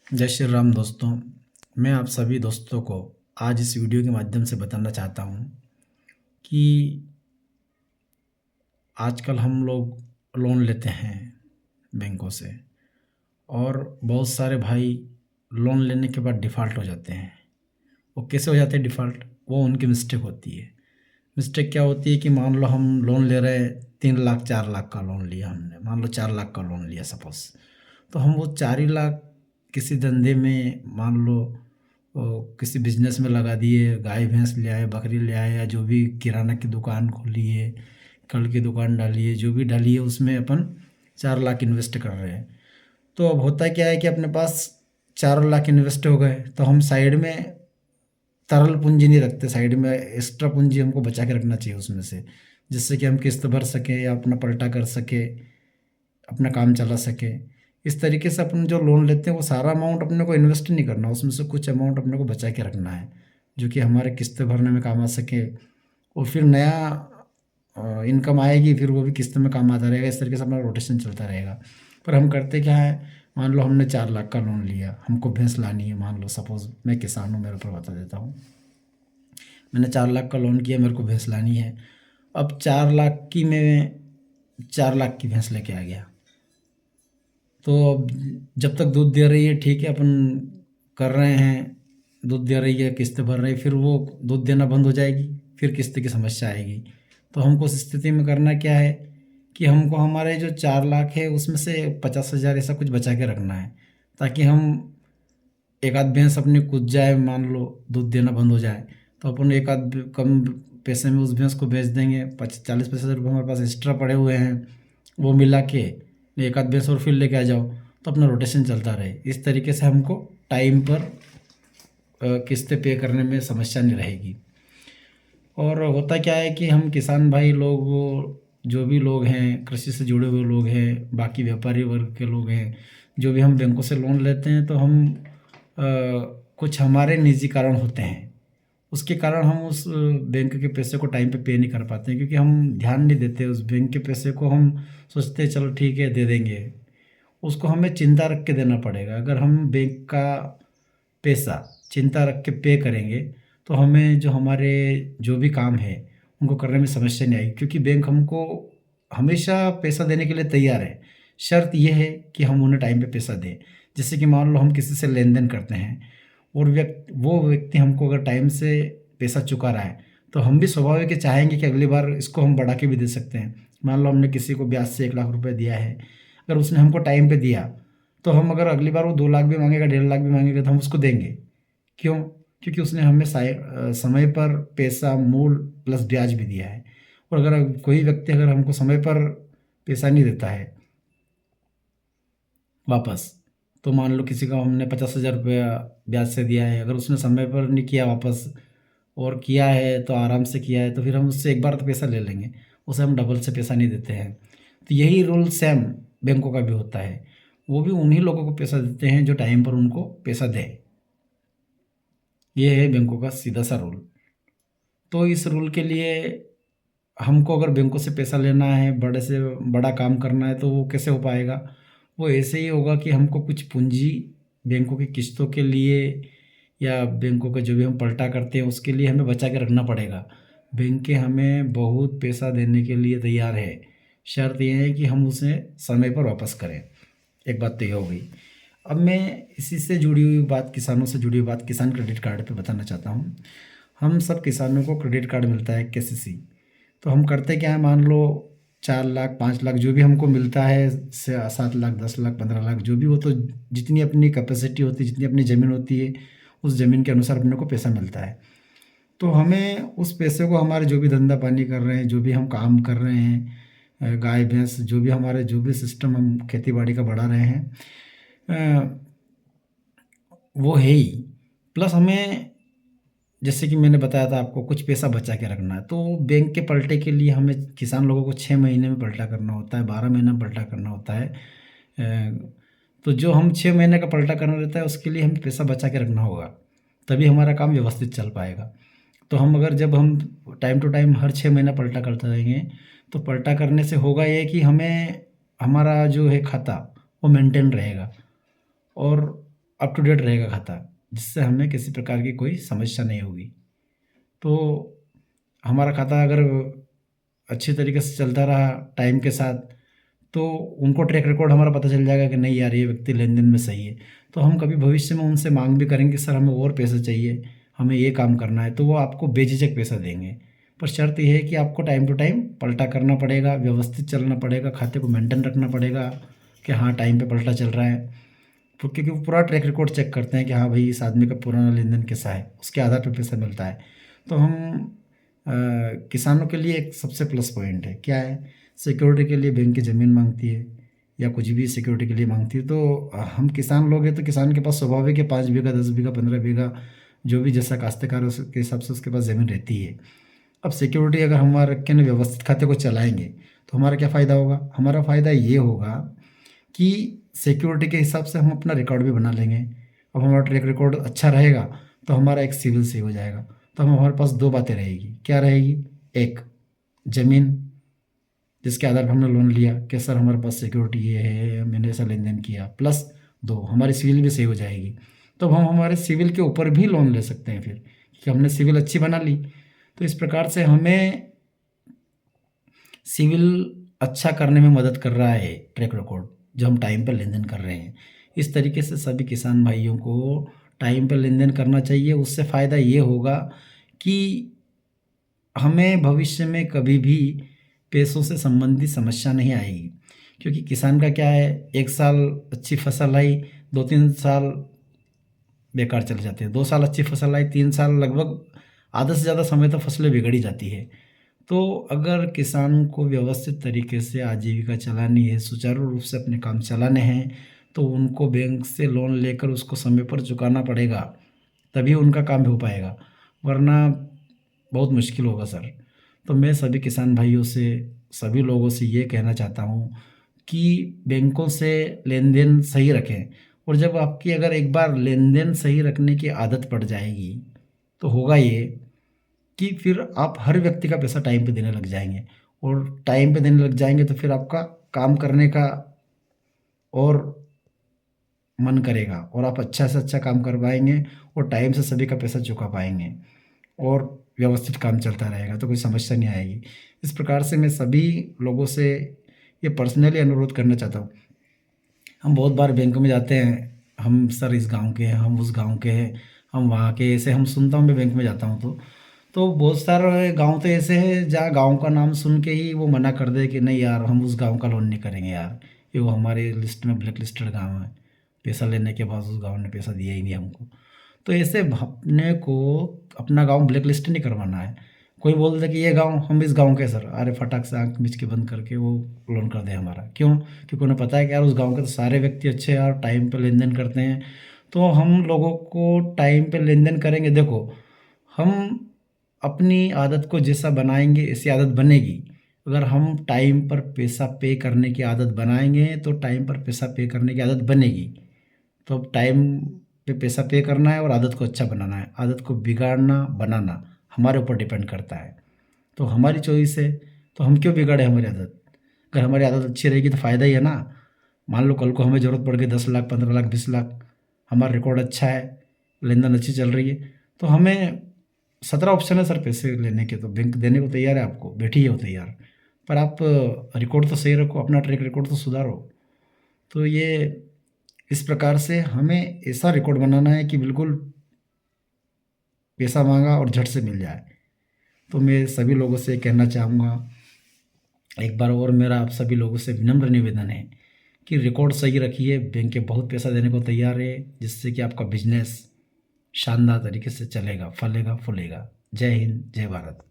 जय श्री राम दोस्तों। मैं आप सभी दोस्तों को आज इस वीडियो के माध्यम से बताना चाहता हूँ कि आजकल हम लोग लोन लेते हैं बैंकों से, और बहुत सारे भाई लोन लेने के बाद डिफ़ॉल्ट हो जाते हैं। वो कैसे हो जाते हैं डिफ़ॉल्ट? वो उनकी मिस्टेक होती है। मिस्टेक क्या होती है कि मान लो हम लोन ले रहे हैं, 3 लाख 4 लाख का लोन लिया हमने, मान लो 4 लाख का लोन लिया सपोज़। तो हम वो 4 ही लाख किसी धंधे में, मान लो किसी बिजनेस में लगा दिए, गाय भैंस ले आए, बकरी ले आए, या जो भी किराना की दुकान खोली है, कल की दुकान डाली है, जो भी डाली है उसमें अपन 4 लाख इन्वेस्ट कर रहे हैं। तो अब होता क्या है कि अपने पास 4 लाख इन्वेस्ट हो गए, तो हम साइड में तरल पूंजी नहीं रखते, साइड में एक्स्ट्रा पूंजी हमको बचा के रखना चाहिए उसमें से, जिससे कि हम किस्त भर सकें या अपना पलटा कर सके, अपना काम चला सके। इस तरीके से अपन जो लोन लेते हैं वो सारा अमाउंट अपने को इन्वेस्ट नहीं करना, उसमें से कुछ अमाउंट अपने को बचा के रखना है, जो कि हमारे किस्तें भरने में काम आ सके। और फिर नया इनकम आएगी, फिर वो भी किस्त में काम आता रहेगा। इस तरीके से अपना रोटेशन चलता रहेगा। पर हम करते क्या है, मान लो हमने 4 लाख का लोन लिया, हमको भैंस लानी है, मान लो सपोज़ मैं किसान हूँ, मेरे ऊपर बता देता हूँ। मैंने 4 लाख का लोन किया, मेरे को भैंस लानी है। अब 4 लाख की मैं 4 लाख की भैंस लेके आ गया। तो अब जब तक दूध दे रही है ठीक है, अपन कर रहे हैं, दूध दे रही है, किस्त भर रही है, फिर वो दूध देना बंद हो जाएगी, फिर किस्त की समस्या आएगी। तो हमको उस स्थिति में करना क्या है कि हमको हमारे जो 4 लाख है उसमें से 50,000 ऐसा कुछ बचा के रखना है, ताकि हम एक आध भैंस अपनी कूद जाए, मान लो दूध देना बंद हो जाए, तो अपन एक आध कम पैसे में उस भैंस को बेच देंगे। 40-50 हज़ार रुपये हमारे पास एक्स्ट्रा पड़े हुए हैं, वो मिला के एक आध भैंस और फिर लेके आ जाओ, तो अपना रोटेशन चलता रहे। इस तरीके से हमको टाइम पर किस्तें पे करने में समस्या नहीं रहेगी। और होता क्या है कि हम किसान भाई लोग, जो भी लोग हैं कृषि से जुड़े हुए लोग हैं, बाकी व्यापारी वर्ग के लोग हैं, जो भी हम बैंकों से लोन लेते हैं, तो हम कुछ हमारे निजी कारण होते हैं, उसके कारण हम उस बैंक के पैसे को टाइम पे नहीं कर पाते हैं, क्योंकि हम ध्यान नहीं देते उस बैंक के पैसे को। हम सोचते हैं चलो ठीक है दे देंगे, उसको हमें चिंता रख के देना पड़ेगा। अगर हम बैंक का पैसा चिंता रख के पे करेंगे, तो हमें जो हमारे जो भी काम है उनको करने में समस्या नहीं आएगी, क्योंकि बैंक हमको हमेशा पैसा देने के लिए तैयार है। शर्त यह है कि हम उन्हें टाइम पे पैसा दें। जैसे कि मान लो हम किसी से लेन देन करते हैं, और वो व्यक्ति हमको अगर टाइम से पैसा चुका रहा है, तो हम भी स्वाभाविक है चाहेंगे कि अगली बार इसको हम बढ़ा के भी दे सकते हैं। मान लो हमने किसी को ब्याज से 1 लाख रुपए दिया है, अगर उसने हमको टाइम पे दिया, तो हम अगर अगली बार वो 2 लाख भी मांगेगा, 1.5 लाख भी मांगेगा, तो हम उसको देंगे। क्यों? क्योंकि उसने हमें समय पर पैसा, मूल प्लस ब्याज भी दिया है। और अगर कोई व्यक्ति अगर हमको समय पर पैसा नहीं देता है वापस, तो मान लो किसी को हमने 50,000 रुपया ब्याज से दिया है, अगर उसने समय पर नहीं किया वापस, और किया है तो आराम से किया है, तो फिर हम उससे एक बार तो पैसा ले लेंगे, उसे हम डबल से पैसा नहीं देते हैं। तो यही रूल सेम बैंकों का भी होता है। वो भी उन्हीं लोगों को पैसा देते हैं जो टाइम पर उनको पैसा दें। ये है बैंकों का सीधा सा रूल। तो इस रूल के लिए हमको अगर बैंकों से पैसा लेना है, बड़े से बड़ा काम करना है, तो वो कैसे हो पाएगा? वो ऐसे ही होगा कि हमको कुछ पूंजी बैंकों की किस्तों के लिए, या बैंकों का जो भी हम पलटा करते हैं उसके लिए हमें बचा के रखना पड़ेगा। बैंकें हमें बहुत पैसा देने के लिए तैयार है, शर्त यह है कि हम उसे समय पर वापस करें। एक बात तो ये हो गई। अब मैं इसी से जुड़ी हुई बात, किसानों से जुड़ी हुई बात, किसान क्रेडिट कार्ड पे बताना चाहता हूँ। हम सब किसानों को क्रेडिट कार्ड मिलता है केसीसी। तो हम करते क्या है, मान लो 4 लाख 5 लाख जो भी हमको मिलता है, 7 लाख 10 लाख 15 लाख जो भी, वो तो जितनी अपनी कैपेसिटी होती है, जितनी अपनी ज़मीन होती है, उस ज़मीन के अनुसार अपने को पैसा मिलता है। तो हमें उस पैसे को, हमारे जो भी धंधा पानी कर रहे हैं, जो भी हम काम कर रहे हैं, गाय भैंस जो भी हमारे, जो भी सिस्टम हम खेती बाड़ी का बढ़ा रहे हैं, अ, वो है ही। प्लस हमें, जैसे कि मैंने बताया था आपको, कुछ पैसा बचा के रखना है। तो बैंक के पलटे के लिए हमें किसान लोगों को 6 महीने में पलटा करना होता है, 12 महीने में पलटा करना होता है। तो जो हम 6 महीने का पलटा करना रहता है, उसके लिए हमें पैसा बचा के रखना होगा, तभी हमारा काम व्यवस्थित चल पाएगा। तो हम अगर, जब हम टाइम टू टाइम हर 6 महीना पलटा करते रहेंगे, तो पलटा करने से होगा ये कि हमें, हमारा जो है खाता वो मेंटेन रहेगा। और अप टू डेट रहेगा खाता, जिससे हमें किसी प्रकार की कोई समस्या नहीं होगी। तो हमारा खाता अगर अच्छी तरीके से चलता रहा टाइम के साथ, तो उनको ट्रैक रिकॉर्ड हमारा पता चल जाएगा कि नहीं यार ये व्यक्ति लेन-देन में सही है। तो हम कभी भविष्य में उनसे माँग भी करेंगे, सर हमें और पैसे चाहिए, हमें ये काम करना है, तो वो आपको बेझिझक पैसा देंगे। पर शर्त ये है कि आपको टाइम टू टाइम पलटा करना पड़ेगा, व्यवस्थित चलना पड़ेगा, खाते को मेंटेन रखना पड़ेगा कि हाँ टाइम पे पलटा चल रहा है। तो क्योंकि वो पूरा ट्रैक रिकॉर्ड चेक करते हैं कि हाँ भाई इस आदमी का पुराना लेन-देन कैसा है, उसके आधार पे पैसा मिलता है। तो हम किसानों के लिए एक सबसे प्लस पॉइंट है, क्या है? सिक्योरिटी के लिए बैंक की ज़मीन माँगती है या कुछ भी सिक्योरिटी के लिए माँगती है, तो हम किसान लोग हैं तो किसान के पास स्वाभाविक है 5 बीघा, 10 बीघा, 15 बीघा, जो भी जैसा काश्तकार है उसके हिसाब से उसके पास ज़मीन रहती है। अब सिक्योरिटी अगर हमारे रख के ना व्यवस्थित खाते को चलाएँगे, तो हमारा क्या फ़ायदा होगा? हमारा फ़ायदा ये होगा कि सिक्योरिटी के हिसाब से हम अपना रिकॉर्ड भी बना लेंगे। अब हमारा ट्रैक रिकॉर्ड अच्छा रहेगा, तो हमारा एक सिविल सही हो जाएगा। तो हमारे पास 2 बातें रहेगी, क्या रहेगी? एक, ज़मीन जिसके आधार पर हमने लोन लिया कि सर हमारे पास सिक्योरिटी ये है, मैंने ऐसा लेन-देन किया, प्लस 2 हमारी सिविल भी सही हो जाएगी। तो अब हम हमारे सिविल के ऊपर भी लोन ले सकते हैं फिर, कि हमने सिविल अच्छी बना ली। तो इस प्रकार से हमें सिविल अच्छा करने में मदद कर रहा है ट्रैक रिकॉर्ड, जो हम टाइम पर लेन-देन कर रहे हैं। इस तरीके से सभी किसान भाइयों को टाइम पर लेन-देन करना चाहिए। उससे फ़ायदा ये होगा कि हमें भविष्य में कभी भी पैसों से संबंधित समस्या नहीं आएगी। क्योंकि किसान का क्या है, 1 साल अच्छी फसल आई, 2-3 साल बेकार चले जाते हैं। 2 साल अच्छी फसल आई, 3 साल लगभग आधा से ज़्यादा समय तो फसलें बिगड़ ही जाती है। तो अगर किसान को व्यवस्थित तरीके से आजीविका चलानी है, सुचारू रूप से अपने काम चलाने हैं, तो उनको बैंक से लोन लेकर उसको समय पर चुकाना पड़ेगा, तभी उनका काम हो पाएगा, वरना बहुत मुश्किल होगा सर। तो मैं सभी किसान भाइयों से, सभी लोगों से ये कहना चाहता हूँ कि बैंकों से लेन-देन सही रखें। और जब आपकी अगर एक बार लेन-देन सही रखने की आदत पड़ जाएगी, तो होगा ये कि फिर आप हर व्यक्ति का पैसा टाइम पे देने लग जाएँगे, और टाइम पे देने लग जाएँगे तो फिर आपका काम करने का और मन करेगा, और आप अच्छा से अच्छा काम कर पाएँगे और टाइम से सभी का पैसा चुका पाएँगे, और व्यवस्थित काम चलता रहेगा, तो कोई समस्या नहीं आएगी। इस प्रकार से मैं सभी लोगों से ये पर्सनली अनुरोध करना चाहता हूँ। हम बहुत बार बैंक में जाते हैं, हम सर इस गाँव के हैं, हम उस गाँव के हैं, हम वहाँ के, ऐसे हम सुनता हूँ, मैं बैंक में जाता हूँ तो बहुत सारे गाँव तो ऐसे हैं जहाँ गाँव का नाम सुन के ही वो मना कर दे कि नहीं यार हम उस गाँव का लोन नहीं करेंगे यार, ये वो हमारे लिस्ट में ब्लैक लिस्टेड गाँव है, पैसा लेने के बाद उस गाँव ने पैसा दिया ही नहीं हमको। तो ऐसे अपने को अपना गाँव ब्लैक लिस्ट नहीं करवाना है। कोई बोल दे कि ये गाँव, हम इस गाँव के सर, अरे फटाक से आँख मीच के बंद करके वो लोन कर दे हमारा। क्यों? क्योंकि उन्हें पता है कि यार उस गाँव के तो सारे व्यक्ति अच्छे हैं और टाइम पे लेन-देन करते हैं। तो हम लोगों को टाइम पे लेन-देन करेंगे, देखो हम अपनी आदत को जैसा बनाएँगे ऐसी आदत बनेगी। अगर हम टाइम पर पैसा पे करने की आदत बनाएँगे तो टाइम पर पैसा पे करने की आदत बनेगी। तो अब टाइम पे पैसा पे करना है और आदत को अच्छा बनाना है। आदत को बिगाड़ना, बनाना हमारे ऊपर डिपेंड करता है। तो हमारी चॉइस है, तो हम क्यों बिगाड़ें हमारी आदत? अगर हमारी आदत अच्छी रहेगी तो फ़ायदा ही है ना। मान लो कल को हमें ज़रूरत पड़ गई 10 लाख, 15 लाख, 20 लाख, हमारा रिकॉर्ड अच्छा है, लेन-देन अच्छी चल रही है, तो हमें 17 ऑप्शन है सर पैसे लेने के, तो बैंक देने को तैयार है आपको, बैठिए हो तैयार। पर आप रिकॉर्ड तो सही रखो, अपना ट्रैक रिकॉर्ड तो सुधारो। तो ये इस प्रकार से हमें ऐसा रिकॉर्ड बनाना है कि बिल्कुल पैसा माँगा और झट से मिल जाए। तो मैं सभी लोगों से कहना चाहूँगा, एक बार और मेरा आप सभी लोगों से विनम्र निवेदन है कि रिकॉर्ड सही रखिए, बैंक के बहुत पैसा देने को तैयार है, जिससे कि आपका बिजनेस शानदार तरीके से चलेगा, फलेगा, फूलेगा। जय हिंद, जय भारत।